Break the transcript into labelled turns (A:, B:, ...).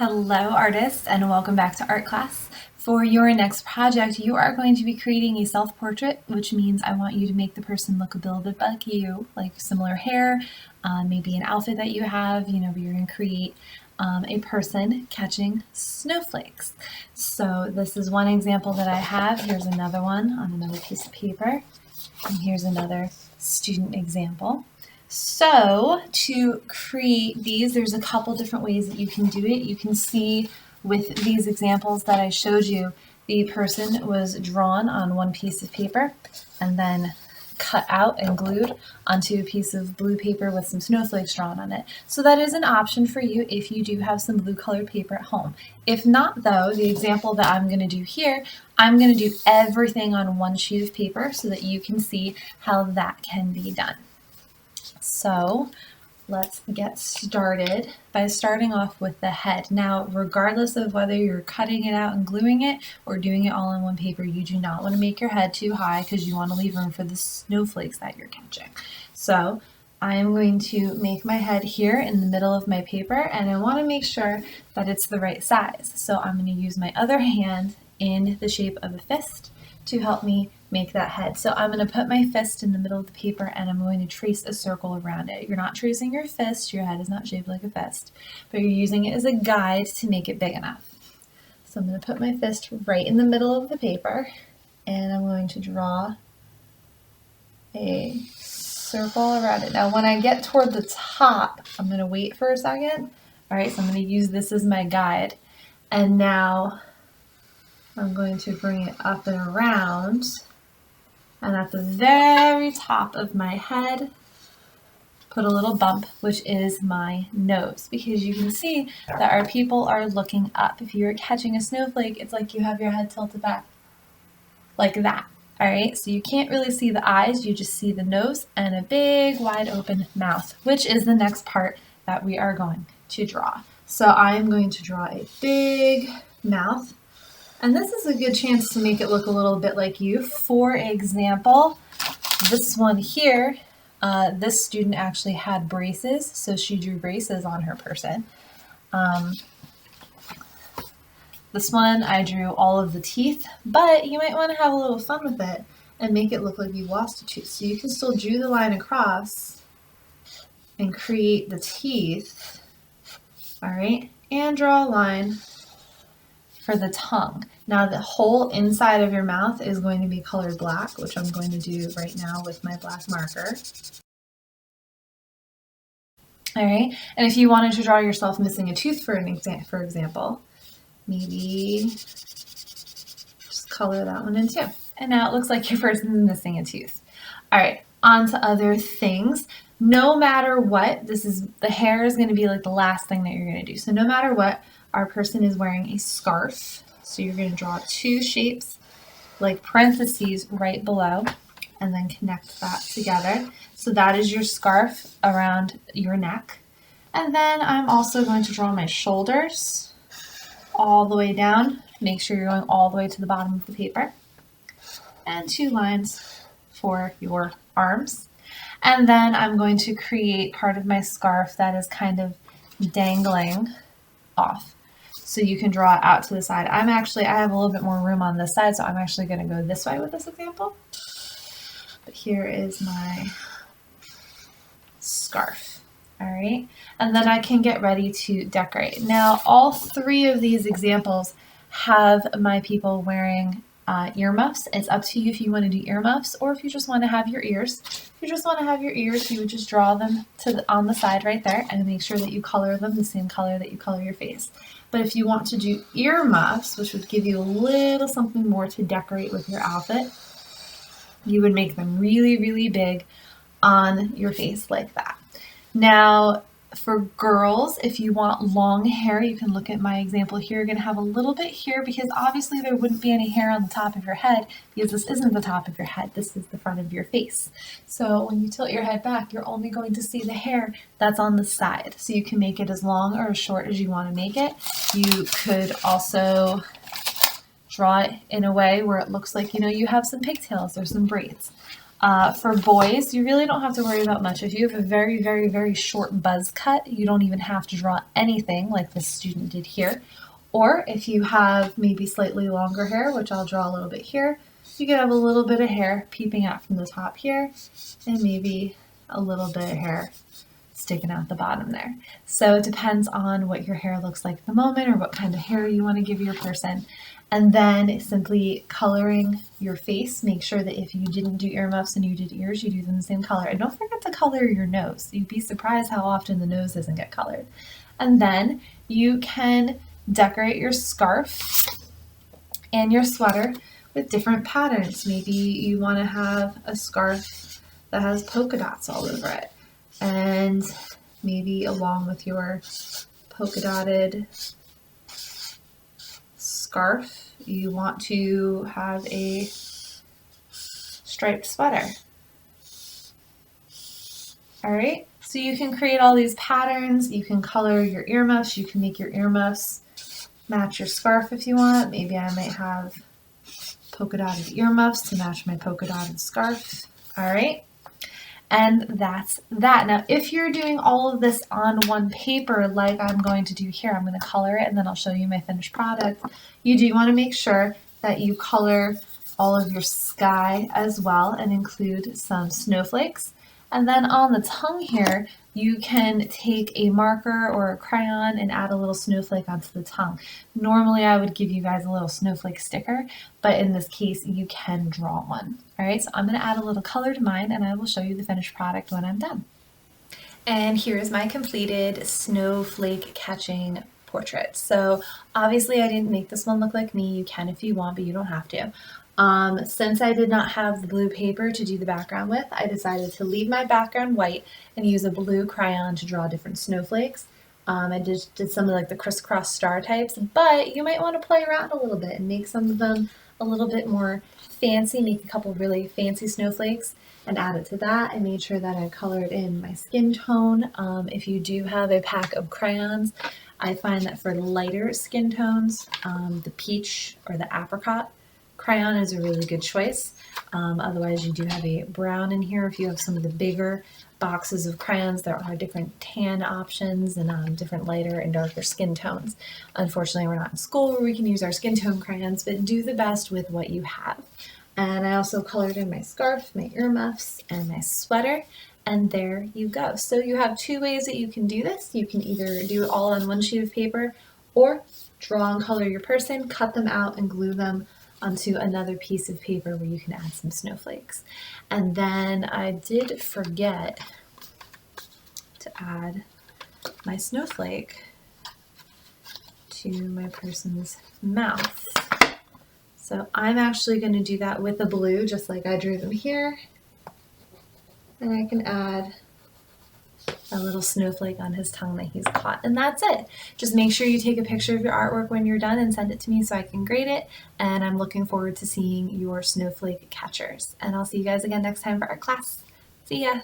A: Hello artists, and welcome back to art class. For your next project, you are going to be creating a self-portrait, which means I want you to make the person look a little bit like you, like similar hair, maybe an outfit that you have, but you're going to create a person catching snowflakes. So this is one example that I have. Here's another one on another piece of paper, and here's another student example. So to create these, there's a couple different ways that you can do it. You can see with these examples that I showed you, the person was drawn on one piece of paper and then cut out and glued onto a piece of blue paper with some snowflakes drawn on it. So that is an option for you if you do have some blue colored paper at home. If not though, the example that I'm going to do here, I'm going to do everything on one sheet of paper so that you can see how that can be done. So let's get started by starting off with the head. Now, regardless of whether you're cutting it out and gluing it or doing it all on one paper, you do not want to make your head too high because you want to leave room for the snowflakes that you're catching. So I am going to make my head here in the middle of my paper, and I want to make sure that it's the right size. So I'm going to use my other hand in the shape of a fist to help me make that head. So I'm going to put my fist in the middle of the paper and I'm going to trace a circle around it. You're not tracing your fist, your head is not shaped like a fist, but you're using it as a guide to make it big enough. So I'm going to put my fist right in the middle of the paper and I'm going to draw a circle around it. Now when I get toward the top, I'm going to wait for a second. All right, so I'm going to use this as my guide. And now I'm going to bring it up and around, and at the very top of my head, put a little bump, which is my nose, because you can see that our people are looking up. If you're catching a snowflake, it's like you have your head tilted back, like that. All right, so you can't really see the eyes, you just see the nose and a big wide open mouth, which is the next part that we are going to draw. So I'm going to draw a big mouth. And this is a good chance to make it look a little bit like you. For example, this one here, this student actually had braces, so she drew braces on her person. This one, I drew all of the teeth, but you might want to have a little fun with it and make it look like you lost a tooth. So you can still draw the line across and create the teeth, all right, and draw a line for the tongue. Now the whole inside of your mouth is going to be colored black, which I'm going to do right now with my black marker. All right, and if you wanted to draw yourself missing a tooth for example, maybe just color that one in too. And now it looks like your person is missing a tooth. All right, on to other things. No matter what, the hair is going to be like the last thing that you're going to do. So no matter what, our person is wearing a scarf. So you're going to draw two shapes, like parentheses right below, and then connect that together. So that is your scarf around your neck. And then I'm also going to draw my shoulders all the way down. Make sure you're going all the way to the bottom of the paper. And two lines for your arms. And then I'm going to create part of my scarf that is kind of dangling off. So you can draw it out to the side. I have a little bit more room on this side, so I'm actually going to go this way with this example. But here is my scarf. All right, and then I can get ready to decorate. Now, all three of these examples have my people wearing earmuffs. It's up to you if you want to do earmuffs or if you just want to have your ears. If you just want to have your ears, you would just draw them on the side right there and make sure that you color them the same color that you color your face. But if you want to do earmuffs, which would give you a little something more to decorate with your outfit, you would make them really, really big on your face like that. Now, for girls, if you want long hair, you can look at my example here. You're going to have a little bit here because obviously there wouldn't be any hair on the top of your head because this isn't the top of your head. This is the front of your face. So when you tilt your head back, you're only going to see the hair that's on the side. So you can make it as long or as short as you want to make it. You could also draw it in a way where it looks like, you have some pigtails or some braids. For boys, you really don't have to worry about much. If you have a very, very, very short buzz cut, you don't even have to draw anything like this student did here. Or if you have maybe slightly longer hair, which I'll draw a little bit here, you can have a little bit of hair peeping out from the top here, and maybe a little bit of hair sticking out the bottom there. So it depends on what your hair looks like at the moment or what kind of hair you want to give your person. And then simply coloring your face. Make sure that if you didn't do earmuffs and you did ears, you do them the same color. And don't forget to color your nose. You'd be surprised how often the nose doesn't get colored. And then you can decorate your scarf and your sweater with different patterns. Maybe you want to have a scarf that has polka dots all over it. And maybe along with your polka dotted scarf, you want to have a striped sweater. All right, so you can create all these patterns. You can color your earmuffs. You can make your earmuffs match your scarf if you want. Maybe I might have polka dotted earmuffs to match my polka dotted scarf. All right. And that's that. Now, if you're doing all of this on one paper, like I'm going to do here, I'm going to color it and then I'll show you my finished product. You do want to make sure that you color all of your sky as well and include some snowflakes. And then on the tongue here, you can take a marker or a crayon and add a little snowflake onto the tongue. Normally I would give you guys a little snowflake sticker, but in this case you can draw one. All right, so I'm going to add a little color to mine and I will show you the finished product when I'm done. And here's my completed snowflake catching portrait. So obviously I didn't make this one look like me. You can if you want, but you don't have to. Since I did not have the blue paper to do the background with, I decided to leave my background white and use a blue crayon to draw different snowflakes. I just did some of like the crisscross star types, but you might want to play around a little bit and make some of them a little bit more fancy, make a couple really fancy snowflakes and add it to that. I made sure that I colored in my skin tone. If you do have a pack of crayons, I find that for lighter skin tones, the peach or the apricot crayon is a really good choice. Otherwise, you do have a brown in here. If you have some of the bigger boxes of crayons, there are different tan options and different lighter and darker skin tones. Unfortunately, we're not in school where we can use our skin tone crayons, but do the best with what you have. And I also colored in my scarf, my earmuffs, and my sweater. And there you go. So you have two ways that you can do this. You can either do it all on one sheet of paper or draw and color your person, cut them out and glue them onto another piece of paper where you can add some snowflakes. And then I did forget to add my snowflake to my person's mouth. So I'm actually going to do that with the blue, just like I drew them here. And I can add a little snowflake on his tongue that he's caught, and that's it. Just make sure you take a picture of your artwork when you're done and send it to me so I can grade it, and I'm looking forward to seeing your snowflake catchers. And I'll see you guys again next time for art class. See ya!